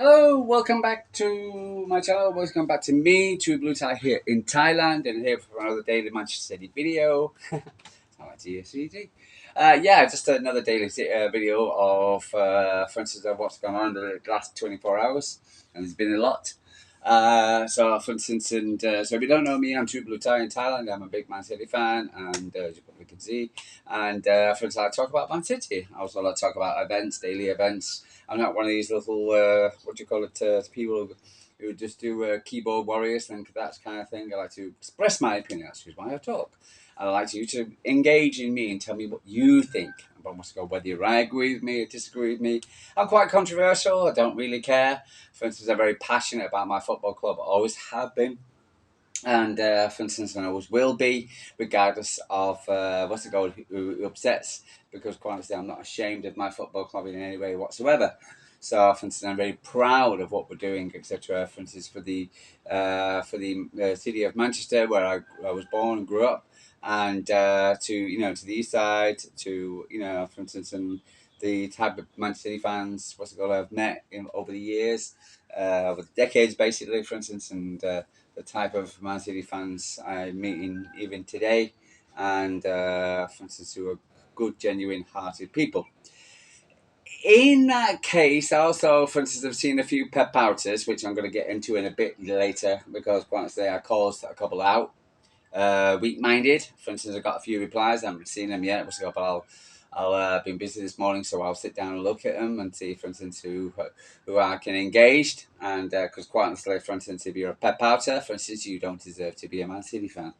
Hello, welcome back to my channel. Welcome back to me, to Blue Tie here in Thailand, and here for another daily Manchester City video. I like to use CG. Yeah, just another daily video of, for instance, of what's gone on in the last 24 hours, and there's been a lot. So, for instance, so if you don't know me, I'm True Blue Tie in Thailand. I'm a big Man City fan, and as you probably can see, and for instance, I talk about Man City. I also like to talk about events, daily events. I'm not one of these little what do you call it people who just do keyboard warriors and that kind of thing. I like to express my opinion. That's why I talk. I'd like you to engage in me and tell me what you think about what's going on, whether you agree with me or disagree with me. I'm quite controversial. I don't really care. For instance, I'm very passionate about my football club. I always have been. And for instance, and I always will be, regardless of what's it called, who upsets, because quite honestly, I'm not ashamed of my football club in any way whatsoever. So, for instance, I'm very proud of what we're doing, etc. For instance, for the city of Manchester, where I was born and grew up, and to the east side, for instance, and the type of Manchester City fans, what's it called, I've met over the years, over the decades, basically, for instance, and the type of Man City fans I'm meeting even today, and for instance, who are good, genuine hearted people. In that case, also, for instance, I've seen a few pep outers, which I'm going to get into in a bit later, because quite honestly, I caused a couple out. Weak-minded, for instance, I got a few replies. I haven't seen them yet, but I'll been busy this morning, so I'll sit down and look at them and see, for instance, who I can engage. And because quite honestly, for instance, if you're a pep outer, for instance, you don't deserve to be a Man City fan.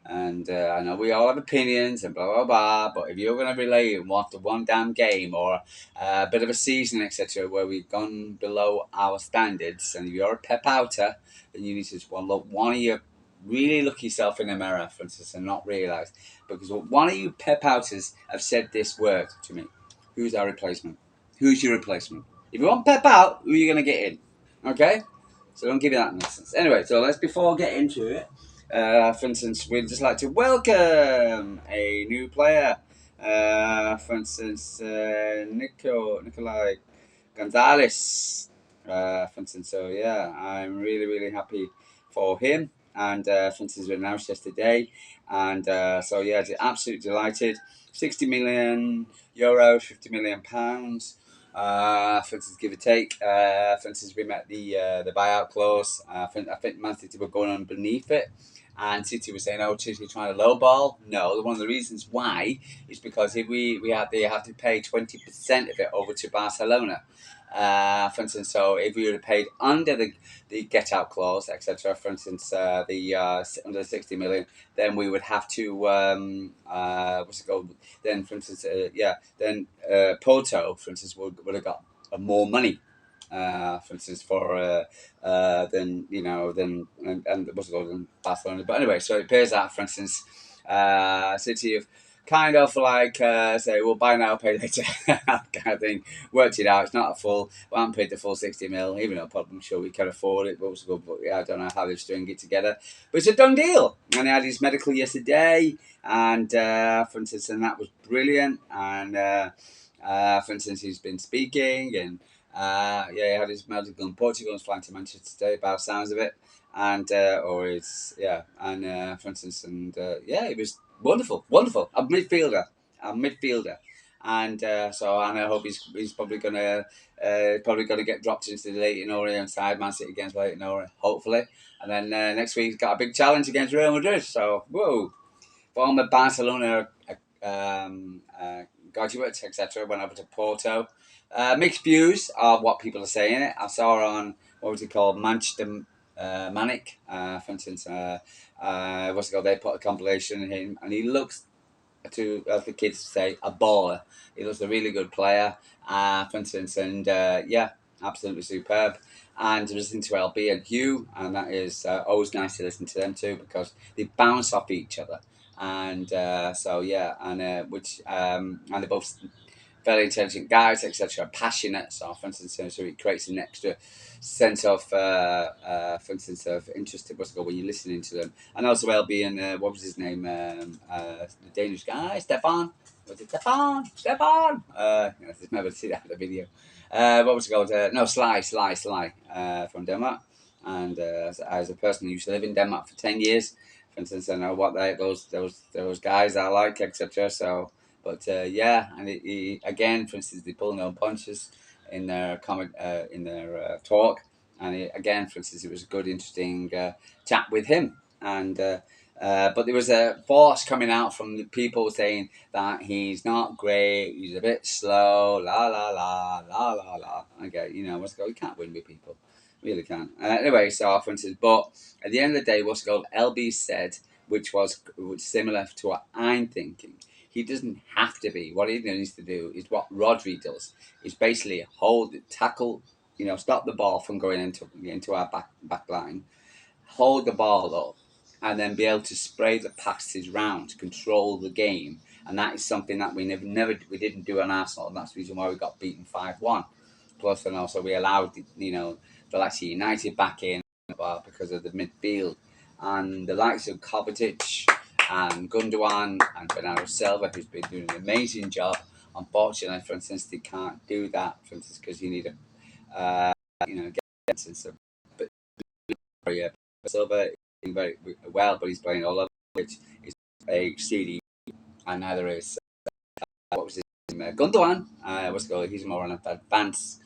And I know we all have opinions and blah blah blah, but if you're going to relay in one damn game or a bit of a season, etc., where we've gone below our standards, and if you're a pep outer, then you need to look one of your really look yourself in the mirror, for instance, and not realise. Because one of you pep outers have said this word to me. Who's our replacement? Who's your replacement? If you want pep out, who are you going to get in? Okay? So don't give me that nonsense. Anyway, so let's, before I get into it, for instance, we'd just like to welcome a new player. For instance, Nicolai Gonzalez. For instance, so yeah, I'm really, really happy for him. And for instance, we announced yesterday. And so yeah, absolutely delighted. 60 million euros, 50 million pounds. For instance, give or take. For instance, we met the buyout clause. I think Man City were going on beneath it, and City was saying, "Oh, City trying to lowball." No, one of the reasons why is because if they have to pay 20% of it over to Barcelona. For instance, so if we would have paid under the get out clause, etc., for instance, the under 60 million, then we would have to what's it called? Then, for instance, then Porto, for instance, would have got more money. For instance, for than and what's it called in Barcelona. But anyway, so it appears that, for instance, City have kind of like say, well, buy now, pay later kind of thing. Worked it out. It's not a full. We haven't paid the full 60 mil, even though I'm sure we can afford it. But yeah, I don't know how they're stringing it together. But it's a done deal. And he had his medical yesterday, and for instance, and that was brilliant. And for instance, he's been speaking, and yeah, he had his medical in Portugal. He's flying to Manchester today, by the sounds of it. And or it's yeah, and for instance, and yeah, it was wonderful, wonderful. A midfielder, and so and I hope he's probably gonna get dropped into the Leighton Orient side, Man City against Leighton Orient, hopefully, and then next week he's got a big challenge against Real Madrid. So whoa, former Barcelona graduates, etc. Went over to Porto. Mixed views of what people are saying. I saw on what was it called, Manchester Manic, for instance. What's it called? They put a compilation of him, and he looks, to as the kids say, a baller. He looks a really good player, for instance, and yeah, absolutely superb. And listening to LB and Hugh, and that is always nice to listen to them too, because they bounce off each other. And so yeah, and and they're both very intelligent guys, etc., passionate. So, for instance, so it creates an extra sense of, for instance, of interest. What's it called when you're listening to them, and also LB and what was his name, the Danish guy, Stefan. Was it Stefan? Stefan. I've never seen that in the video. What was it called? No, Sly, from Denmark. And as a person who used to live in Denmark for 10 years, for instance, I know what those guys are like, etc. So, but yeah, and again, for instance, they pull no punches in their talk, and again, for instance, it was a good, interesting chat with him, and. But there was a force coming out from the people saying that he's not great, he's a bit slow, la la la, la la la. Okay, what's it called? You can't win with people. Really can't. Anyway, so for instance, but at the end of the day, what's it called? LB said, which similar to what I'm thinking. He doesn't have to be. What he needs to do is what Rodri does. Is basically tackle, stop the ball from going into our back line, hold the ball up, and then be able to spray the passes round to control the game. And that is something that we never we didn't do on Arsenal, and that's the reason why we got beaten 5-1. Plus, and also we allowed the likes of United back in because of the midfield, and the likes of Kovacic and Gundogan and Bernardo Silva, who's been doing an amazing job. Unfortunately, for instance, they can't do that. For instance, because you need get instance of yeah, Silva doing very well, but he's playing all over, which is a CD, and neither is what was his name? Gundogan. What's it called? He's more an advanced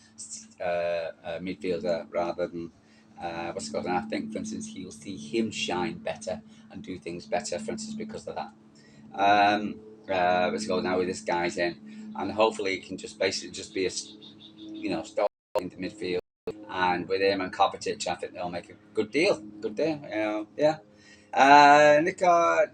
midfielder rather than what's it called? And I think, for instance, you'll see him shine better and do things better, for instance, because of that. What's it called now with this guy's in, and hopefully he can just basically just be a stop into midfield. And with him and Kovacic, I think they'll make a good deal. Good deal. Yeah. Nico,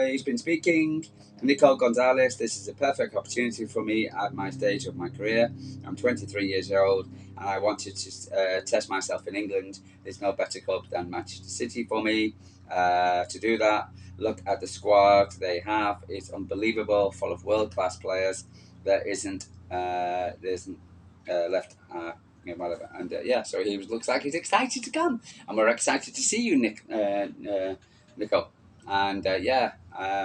he's been speaking. Nico Gonzalez, this is a perfect opportunity for me at my stage of my career. I'm 23 years old and I wanted to test myself in England. There's no better club than Manchester City for me to do that. Look at the squad they have. It's unbelievable, full of world-class players. There isn't left whatever. And yeah, so looks like he's excited to come, and we're excited to see you, Nico. And yeah,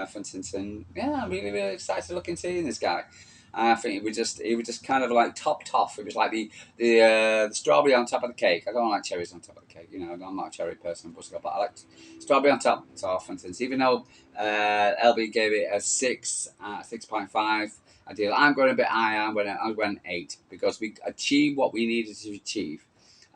for instance, and yeah, I'm really, really excited to look and seeing this guy. I think it was just kind of like topped off. It was like the strawberry on top of the cake. I don't like cherries on top of the cake. I'm not a cherry person, but I like strawberry on top. So, for instance, even though LB gave it a 6.5. Ideal. I'm going a bit higher. I'm going 8 because we achieved what we needed to achieve.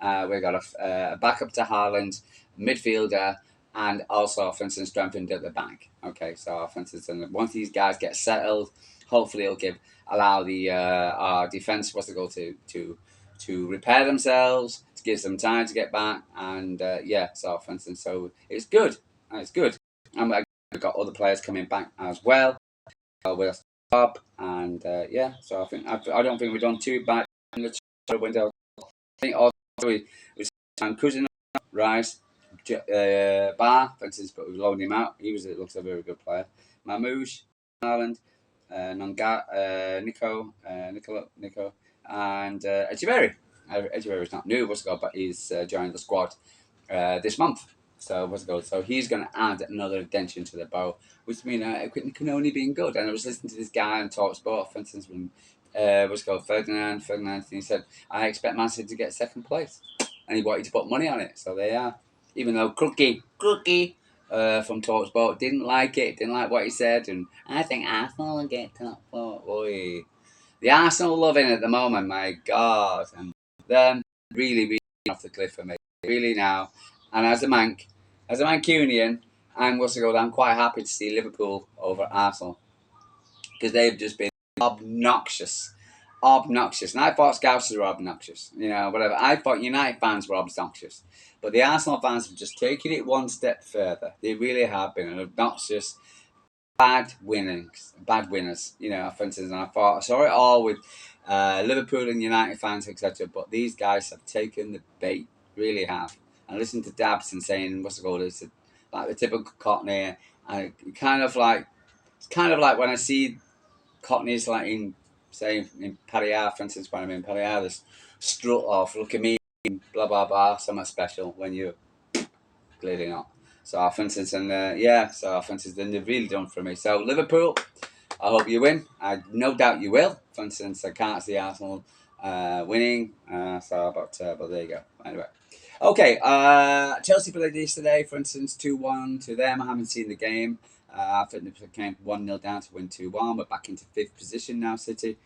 We got a backup to Haaland, midfielder, and also, for instance, strengthened at the back. Okay, so for instance, and once these guys get settled, hopefully it'll allow the our defense to repair themselves, to give them time to get back, and yeah. So for instance, so it's good. It's good. And we've got other players coming back as well. With up and yeah, so I don't think we've done too bad in the window. I think also we Cousin Rice, Bar, for instance, but we've loaned him out. It looks a very good player. Mamouche, Ireland, Nico, and Echeverry. Echeverry's not new, but he's joined the squad this month. So what's it called? So he's going to add another addition to the bow, which means it can only be good. And I was listening to this guy on Talk Sport, for instance, when what's it called Ferdinand, and he said, "I expect Man City to get second place," and he wanted to put money on it. So they are, even though Crookie from Talk Sport didn't like what he said, and I think Arsenal will get top four. Boy, the Arsenal loving at the moment, my God, and them really, really off the cliff for me, really now. And as a Mancunian, I'm quite happy to see Liverpool over Arsenal because they've just been obnoxious. And I thought Scousers were obnoxious, whatever. I thought United fans were obnoxious. But the Arsenal fans have just taken it one step further. They really have been an obnoxious, bad winners. For instance, and I saw it all with Liverpool and United fans, etc. But these guys have taken the bait, really have. And listen to Dabson saying, what's it called? It's like the typical Cockney, and it's kind of like when I see Cockneys like in Paria, for instance, when I'm in Paria, this strut off, look at me, blah blah blah, something special when you clearly not. So, for instance, and yeah, so for instance, then they've really done for me. So, Liverpool, I hope you win. I no doubt you will. For instance, I can't see Arsenal winning. But there you go. Anyway. Okay, Chelsea played yesterday, for instance, 2-1 to them. I haven't seen the game. I think they came 1-0 down to win 2-1. We're back into fifth position now, City.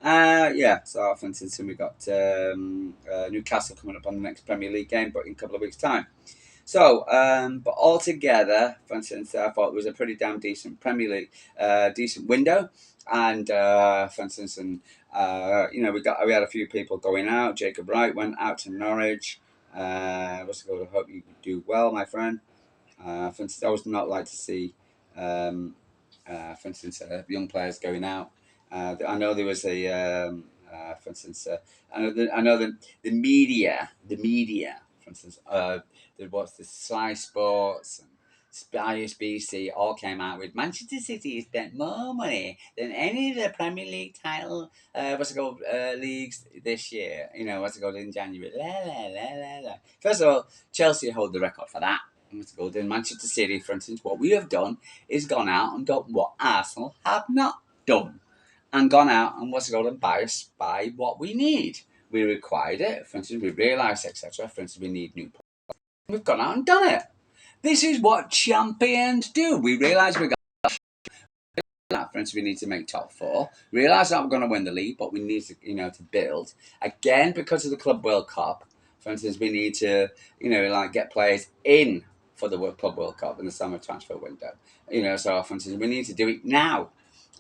Yeah, so for instance, we got Newcastle coming up on the next Premier League game, but in a couple of weeks' time. So, but altogether, for instance, I thought it was a pretty damn decent Premier League, decent window. And for instance, we had a few people going out. Jacob Wright went out to Norwich. What's it called? I hope you do well, my friend. For instance, I would not like to see, for instance, young players going out. I know there was for instance, I know the media, for instance, there was the Sky Sports and SBC all came out with Manchester City spent more money than any of the Premier League title, leagues this year. What's it called in January? La, la, la, la, la. First of all, Chelsea hold the record for that. What's it called in Manchester City, for instance? What we have done is gone out and done what Arsenal have not done, and gone out and what's it called and buy what we need. We required it. For instance, we realised, etc. For instance, we need new. We've gone out and done it. This is what champions do. We realise we got that. For instance, we need to make top four. Realise that we're going to win the league, but we need to, to build again because of the Club World Cup. For instance, we need to, get players in for the Club World Cup in the summer transfer window. So for instance, we need to do it now.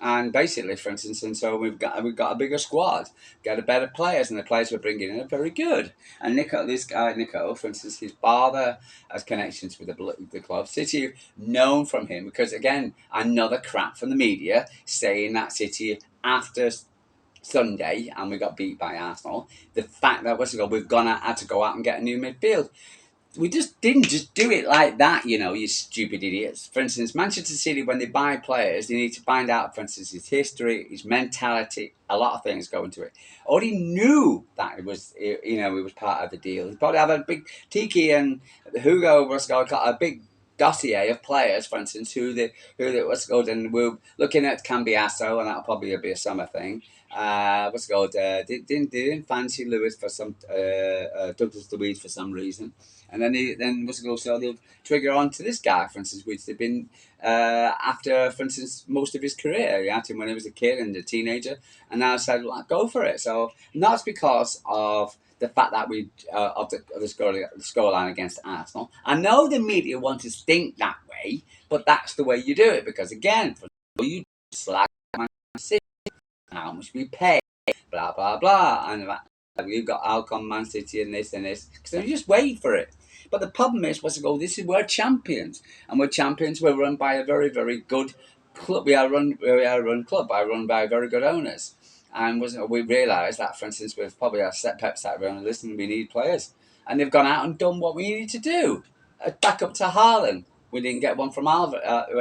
And basically, for instance, and so we've got a bigger squad, got a better players, and the players we're bringing in are very good. And this guy Nico, for instance, his father has connections with the club. City known from him because again, another crap from the media saying that City after Sunday and we got beat by Arsenal. The fact that we've had to go out and get a new midfield. We just didn't just do it like that, you stupid idiots. For instance, Manchester City, when they buy players, they need to find out, for instance, his history, his mentality, a lot of things go into it. Already knew that it was part of the deal. He probably had a big Tiki and Hugo was got a big dossier of players, for instance, who what's it called, and we're looking at Cambiasso, and that'll probably be a summer thing. What's it called? They didn't fancy Lewis for some Douglas Luiz for some reason. And then what's it called? So they'll trigger on to this guy, for instance, which they've been after, for instance, most of his career. He had him when he was a kid and a teenager, and now decided, well, go for it. So and that's because of the fact that we of the scoreline against Arsenal. I know the media want to think that way, but that's the way you do it because again, you slag Man City, how much we pay, blah blah blah, and we've got Alcon, Man City, and this, so you just wait for it. But the problem is, we're champions, and we're champions. We're run by a very, very good club. We are run club by very good owners. And we realised that, for instance, with probably our Pep sat around and listened, we need players, and they've gone out and done what we needed to do. Back up to Haaland, we didn't get one from when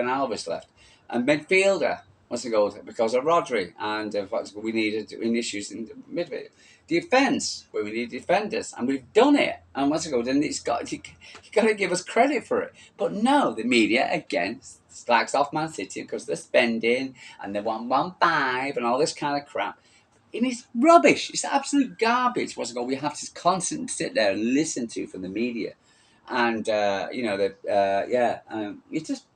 Alves left, and midfielder. What's it called? Because of Rodri, and we needed issues in midfield. Defence, where we need defenders, and we've done it. And what's it called? And you got to give us credit for it. But no, the media again slags off Man City because they're spending and they want 1.5 and all this kind of crap. And it's rubbish. It's absolute garbage. What's it called? We have to constantly sit there and listen to from the media, and it's just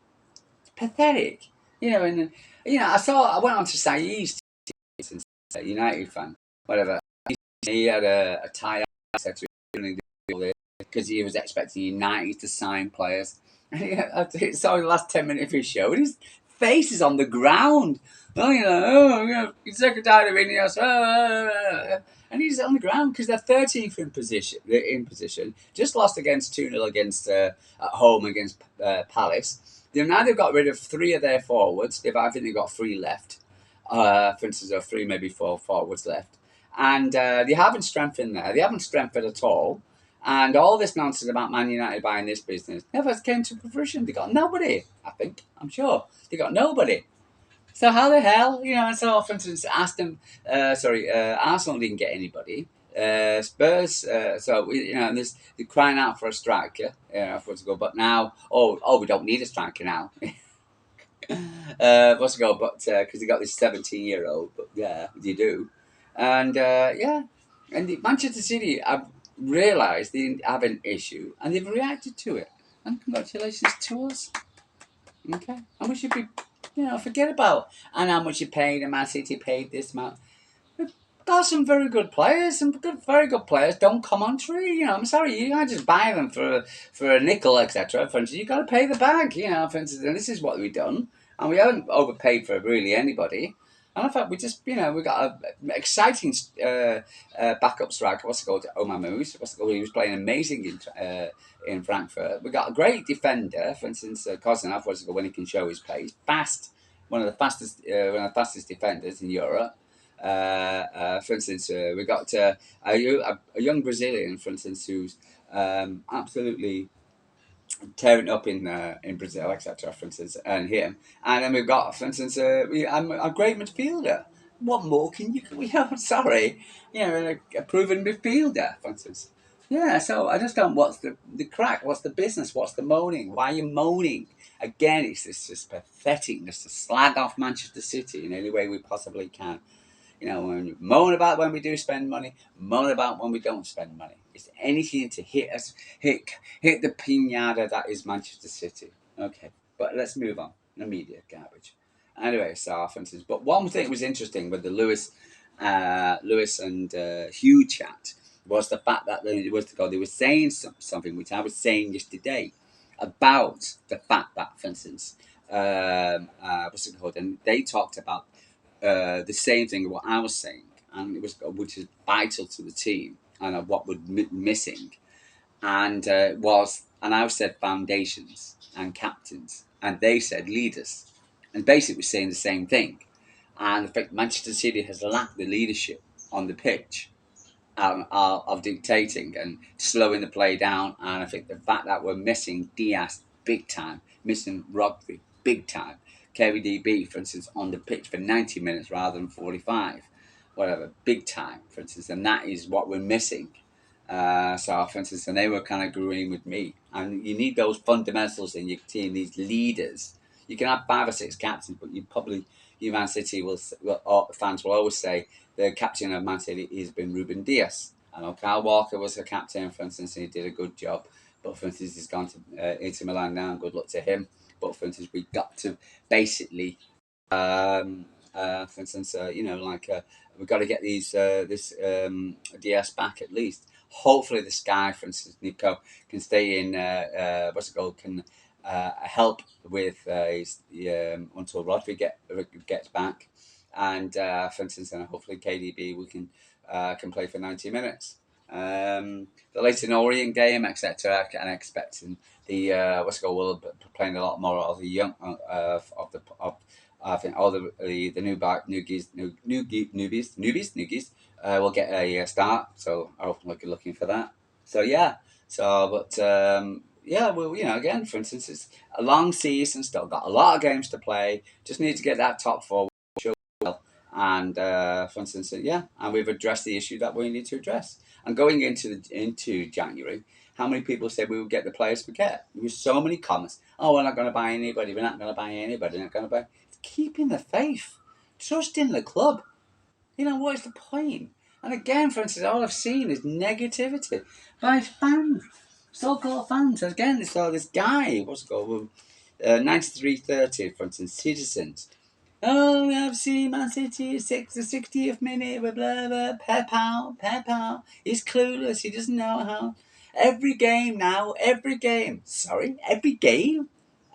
pathetic. And I went on to Saïd's United fan, whatever. He had a tie because he was expecting United to sign players. And saw the last 10 minutes of his show, and his face is on the ground. He's secretary of Ineos, and he's on the ground because they're 13th in position. Just lost against 2-0 against at home against Palace. They've got rid of 3 of their forwards. I think they've got 3 left. For instance, or 3, maybe 4 forwards left. And they haven't strengthened there. They haven't strengthened at all. And all this nonsense about Man United buying this business never came to fruition. They got nobody, I'm sure. They got nobody. So how the hell, so for instance, Arsenal didn't get anybody. Spurs, they're crying out for a striker, but now, we don't need a striker now. But because they got this 17-year-old, but yeah, you do. And And Manchester City have realised they have an issue and they've reacted to it. And congratulations to us. Okay, and we should be, forget about and how much you paid and Man City paid this amount. We've got some very good players, very good players don't come on tree. I'm sorry, you can't just buy them for a nickel, etc. For instance, you got to pay the bag. For instance, and this is what we've done, and we haven't overpaid for really anybody. And I thought we just, we got an exciting backup striker. What's it called? Omar Moose. What's it called? He was playing amazing in Frankfurt. We got a great defender, for instance, Kozinov. What's it called? When he can show his pace, fast. One of the fastest defenders in Europe. For instance, we got a young Brazilian, for instance, who's absolutely tearing up in Brazil, etc. For instance, and him, and then we've got, for instance, a great midfielder. What more can you? Sorry, a proven midfielder, for instance. Yeah, so I just don't. What's the crack? What's the business? What's the moaning? Why are you moaning? Again, it's just pathetic just to slag off Manchester City in any way we possibly can. When we moan about when we do spend money, moan about when we don't spend money. It's anything to hit us, hit the pinata that is Manchester City. Okay, but let's move on. The media garbage. Anyway, so for instance, but one thing was interesting with the Lewis and Hugh chat was the fact that they were saying something which I was saying yesterday about the fact that, for instance, what's it called? And they talked about the same thing what I was saying, and it was which is vital to the team and what was missing, and I said foundations and captains, and they said leaders, and basically we're saying the same thing, and in fact Manchester City has lacked the leadership on the pitch. Of dictating and slowing the play down, and I think the fact that we're missing Diaz big time, missing Rodri big time, KDB for instance on the pitch for 90 minutes rather than 45, whatever, big time for instance, and that is what we're missing. So for instance, and they were kind of agreeing with me, and you need those fundamentals in your team, these leaders. You can have 5 or 6 captains, but you Man City fans will always say the captain of Man City has been Ruben Diaz. I know Kyle Walker was a captain, for instance, and he did a good job. But for instance, he's gone to Inter Milan now, and good luck to him. But for instance, we've got to basically, for instance, we've got to get this DS back at least. Hopefully, this guy, for instance, Nico, can stay in. What's it called? Can help with until Rodri gets back, and for instance, and hopefully KDB we can play for 90 minutes. The Leighton Orient game, etc. And expecting the what's it called? We'll be playing a lot more of the young of I think all the newbies will get a start. So I'm looking for that. So yeah. So but yeah, well, again, for instance, it's a long season. Still got a lot of games to play. Just need to get that top 4 and for instance, yeah, and we've addressed the issue that we need to address. And going into January, how many people said we would get the players we get? There were so many comments. Oh, we're not going to buy anybody. We're not going to buy anybody. We're not going to buy. Keeping the faith, trust in the club. What is the point? And again, for instance, all I've seen is negativity by fans, so-called fans. Again, so this guy, what's it called? 9330, for instance, citizens. Oh, I've seen Man City, the 60th minute, blah, blah, blah, Pep out. He's clueless, he doesn't know how. Every game now, every game.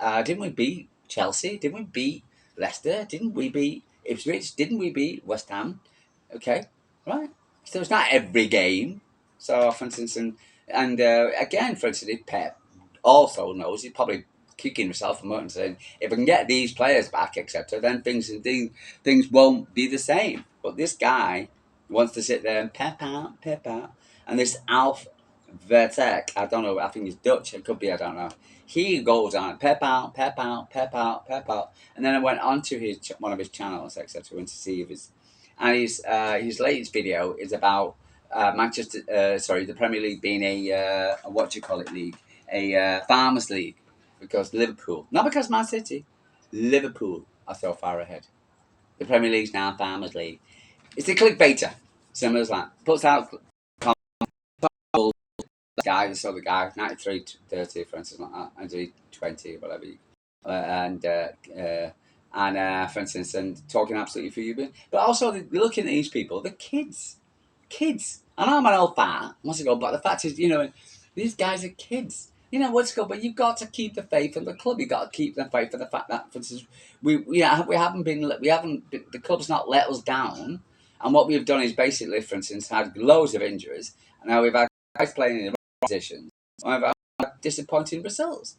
Didn't we beat Chelsea? Didn't we beat Leicester? Didn't we beat Ipswich? Didn't we beat West Ham? Okay, right. So it's not every game. So, for instance, and again, for instance, Pep also knows he's probably kicking himself in the and saying, if I can get these players back, etc., then things won't be the same. But this guy wants to sit there and pep out. And this Alf Vertek, I don't know, I think he's Dutch, it could be, I don't know. He goes on, pep out. And then I went on to one of his channels, etc., went to see if and his latest video is about the Premier League being a what do you call it league, a farmers league, because Liverpool, not because Man City, Liverpool are so far ahead. The Premier League's now farmers league. It's a clickbaiter, similar as that. Puts out the guy, 93 30, for instance, like that, 93 20, whatever. And for instance, and talking absolutely for you. But also, looking at these people, the kids. Kids. I know I'm an old fat, what's it called, but the fact is, these guys are kids. What's it called, but you've got to keep the faith in the club. You've got to keep the faith in the fact that, for instance, we haven't been, the club's not let us down. And what we've done is basically, for instance, had loads of injuries. And now we've had guys playing in the wrong positions. And we've had disappointing results.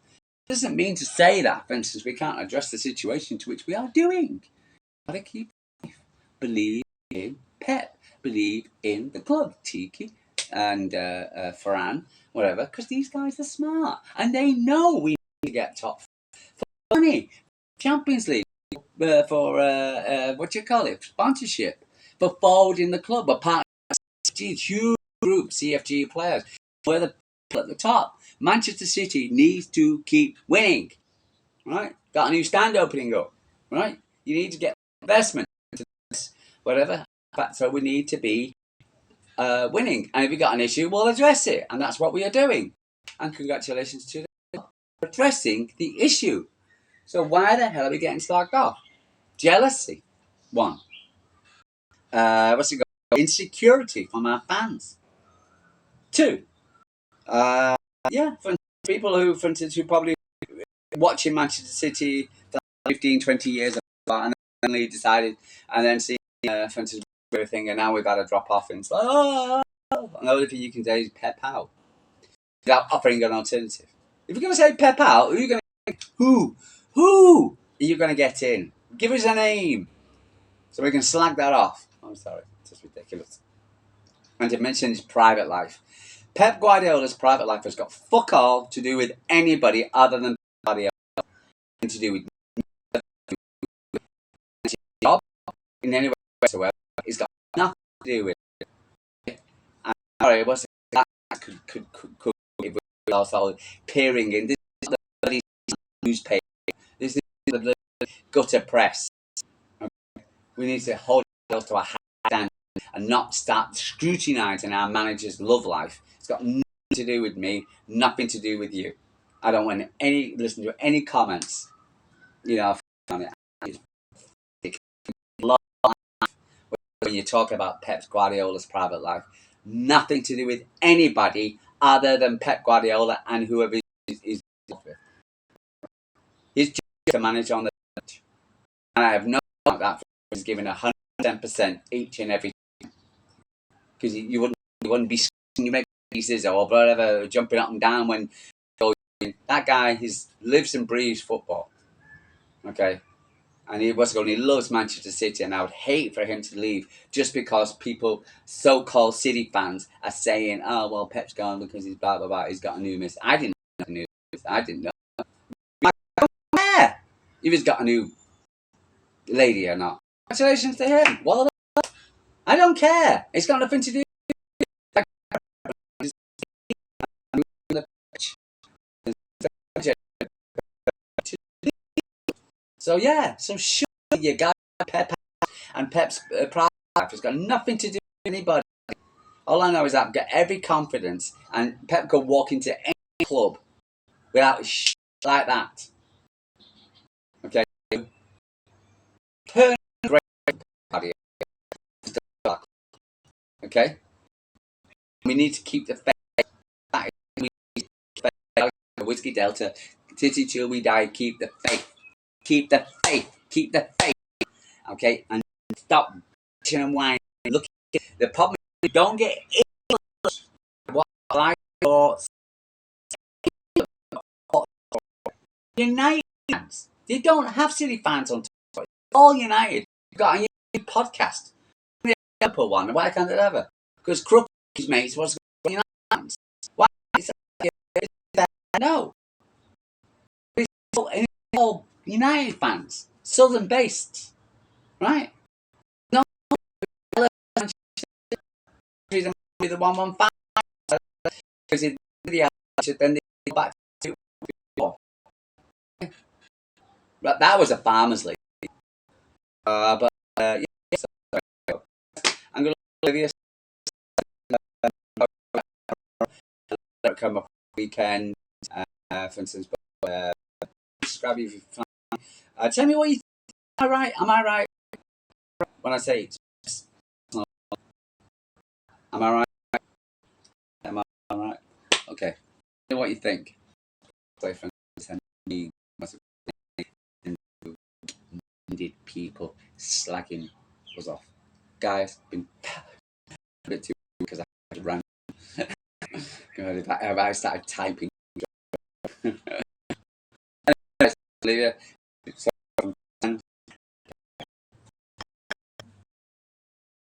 It doesn't mean to say that, for instance, we can't address the situation to which we are doing. Got to keep faith. Believe in Pep. Believe in the club, Tiki and Ferran, whatever, because these guys are smart and they know we need to get top for money, Champions League, for what do you call it, sponsorship, for forwarding the club, a part of huge group CFG players. We're the people at the top. Manchester City needs to keep winning, right? Got a new stand opening up, right? You need to get investment into this, whatever. So we need to be winning. And if we've got an issue, we'll address it. And that's what we are doing. And congratulations to them for addressing the issue. So why the hell are we getting slagged off? Jealousy. One. What's it called? Insecurity from our fans. Two. For people who, for instance, who probably watching Manchester City for 15, 20 years and then decided, and then see, for instance, everything, and now we've got to drop off, and it's like, oh. And the only thing you can say is Pep out without offering an alternative. If you're going to say Pep out, who are you going to get in? Give us a name so we can slag that off. I'm sorry, it's just ridiculous. And to mention his private life, Pep Guardiola's private life has got fuck all to do with anybody other than Guardiola. To do with job in any way whatsoever. It's got nothing to do with it. And sorry, what's that could if we also peering in. This is the bloody newspaper. This is the gutter press. We need to hold ourselves to a high standard and not start scrutinising our manager's love life. It's got nothing to do with me, nothing to do with you. I don't want listen to any comments, on it. When you talk about Pep Guardiola's private life, nothing to do with anybody other than Pep Guardiola and whoever he's with. He's just a manager on the pitch. And I have no doubt that he's giving 110% each and every time. Because you wouldn't be you make pieces or whatever, jumping up and down when that guy lives and breathes football. Okay? And he loves Manchester City, and I would hate for him to leave just because people, so-called City fans, are saying, oh, well, Pep's gone because he's blah, blah, blah, he's got a new miss. I didn't know the news. I didn't know. I don't care if he's got a new lady or not. Congratulations to him. Well done. I don't care. It's got nothing to do with so sure, you got Pep, and Pep's private life has got nothing to do with anybody. All I know is that I've got every confidence, and Pep could walk into any club without shit like that. Okay? Turn great party. Okay? We need to keep the faith. Whiskey Delta, Titty till we die, keep the faith. Keep the faith. Keep the faith. Okay? And stop bitching and whining. Look at the problem is don't get what I thought. United fans. They don't have City fans on Twitter. All United. You've got a United podcast. The Liverpool one. Why can't it ever? Because Crook's mates was United fans. Why? No. It's all United fans. Southern based. Right? No. The 115. Because then they go back to but that was a farmers league. Yeah, I'm going to leave you come up weekend, for instance. But subscribe if you find. Tell me what you think. Am I right? Am I right when I say it's am I right? Am I right? Okay. Tell me what you think. Play for instance, me, needed people slacking us off. Guys, been a bit too because I had to run. I started typing. Olivia,